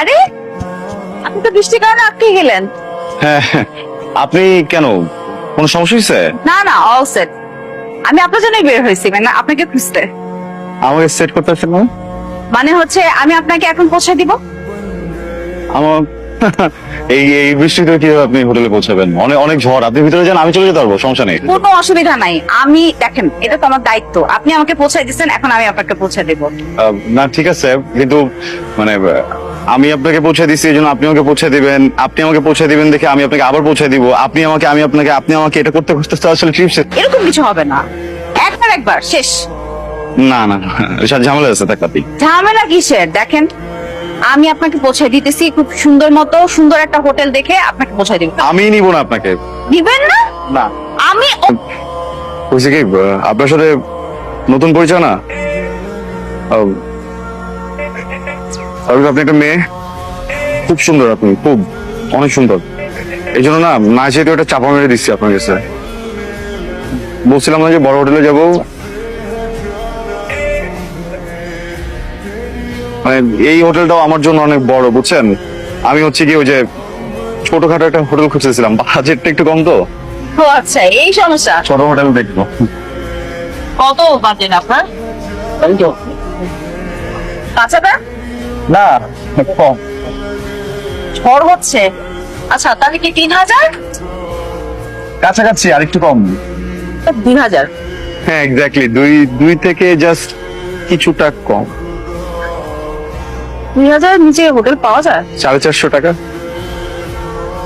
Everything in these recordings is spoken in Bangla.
আরে আপনি তো বৃষ্টির কারণে আটকে গেলেন। হ্যাঁ, আপনি কেন, কোনো সমস্যা হয়েছে? না না, অল সেট। আমি আপনার জন্যই বের হয়েছি, মানে আপনাকে খুঁজতে। আমাকে সেট করতে পারছেন না? মানে হচ্ছে আমি আপনাকে এখন পৌঁছে দিব। আমার এই এই বৃষ্টিতে কিভাবে আপনি হোটেলে পৌঁছাবেন? অনেক অনেক ঝড়, আপনি ভিতরে যান, আমি চলে যেতে পারবো, সমস্যা নেই। কোনো অসুবিধা নাই। আমি দেখেন, এটা তো আমার দায়িত্ব। আপনি আমাকে পৌঁছে দিচ্ছেন, এখন আমি আপনাকে পৌঁছে দেব। না ঠিক আছে, কিন্তু মানে আমি আপনাকে পৌঁছে দিচ্ছি এই জন্য আপনি আমাকে পৌঁছে দিবেন, আপনি আমাকে পৌঁছে দিবেন দেখে আমি আপনাকে আবার পৌঁছে দিব, আপনি আমাকে আমি আপনাকে, আপনি আমাকে, এটা করতে করতে তো আসলে ট্রিপ শেষ। এরকম কিছু হবে না, একবার শেষ। না না না, এসব ঝামেলা আছে তাকাতি। ঝামেলা কিসের? দেখেন, আমি আপনাকে পৌঁছে দিতেছি খুব সুন্দর একটা হোটেল দেখে আপনাকে পৌঁছে দিব। আমি নিব না আপনাকে। দিবেন না? না। আমি হয়েছে কি, আপনার সাথে নতুন পরিচয় না, আপনি একটা মেয়ে, খুব সুন্দর, আপনি খুব অনেক সুন্দর, এই জন্য না যেহেতু একটা চাপা মেরে দিচ্ছি আপনার কাছে। বলছিলাম না যে বড় হোটেলে যাবো, মানে এই হোটেলটাও আমার জন্য অনেক বড়, বুঝছেন? আমি হচ্ছে কি ওই যে ছোটখাটো একটা হোটেল খুঁজতেছিলাম, বাজেটটা একটু কম তো। ও আচ্ছা, এই সমস্যা। ছোট হোটেল দেখবো। কত বাজেট আপনার? কাঁচাটা না, কম। ঝড় হচ্ছে। আচ্ছা, তাহলে কি 3000? কাছাকাছি আর একটু কম। 2000। হ্যাঁ এক্স্যাক্টলি, দুই থেকে জাস্ট কিছুটা কম। 2000 নিচে হোটেল পাওয়া যায়? 450 টাকা।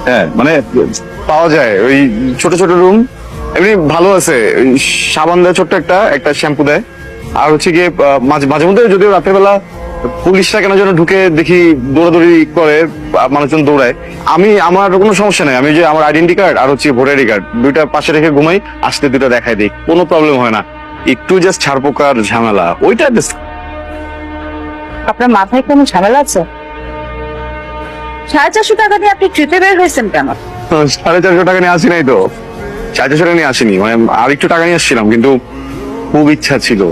হ্যাঁ মানে পাওয়া যায়, ওই ছোট ছোট রুম, এমনি ভালো আছে। ওই সাবান দেয় ছোট্ট একটা শ্যাম্পু দেয়, আর হচ্ছে গিয়ে মাঝে মাঝে মধ্যে যদিও রাতের বেলা পুলিশরা কেন যেন ঢুকে দেখি দৌড়াদৌড়ি করে, মানুষজন দৌড়ায়। আমার কোনো সমস্যা নেই, আমি যে আমার আইডেন্টি কার্ড আর হচ্ছে ভোটার আইডি কার্ড দুইটা পাশে রেখে ঘুমাই, আসতে দুইটা দেখাই দিই, কোনো প্রবলেম হয় না। একটু জাস্ট ছাড়পোকার ঝামেলা, ওইটা আপনার মাথায় কোনো ঝামেলা আছে? 450 টাকা দিয়ে আপনি ট্রিপে বের হয়েছেন কেন? 450 টাকা নিয়ে আসি নাই তো, 450 টাকা নিয়ে আসিনি, মানে আর একটু টাকা নিয়ে আসছিলাম, কিন্তু খুব ইচ্ছা ছিল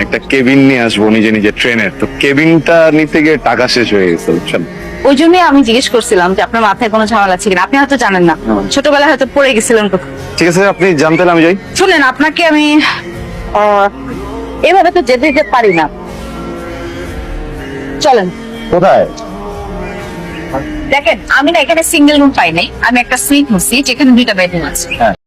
একটা কেবিন নিয়ে আসবো নিজে ট্রেনের, তো কেবিনটা নিতে গিয়ে টাকা শেষ হয়ে গেছে, বুঝছেন? ওই জন্যই আমি জিজ্ঞেস করছিলাম যে আপনার মাথায় কোনো ঝামেলা আছে কিনা। আপনি হয়তো জানেন না, ছোটবেলায় হয়তো পড়ে গেছিলেন কোথাও। ঠিক আছে, আপনি জানতেন আমি যাই। শুনেন, আপনাকে আমি এভাবে তো যেতে পারি না, চলেন। কোথায়? দেখেন, আমি না এখানে সিঙ্গেল রুম পাই নাই, আমি একটা সুইট নিচ্ছি যেখানে 2টা বেডরুম আছে।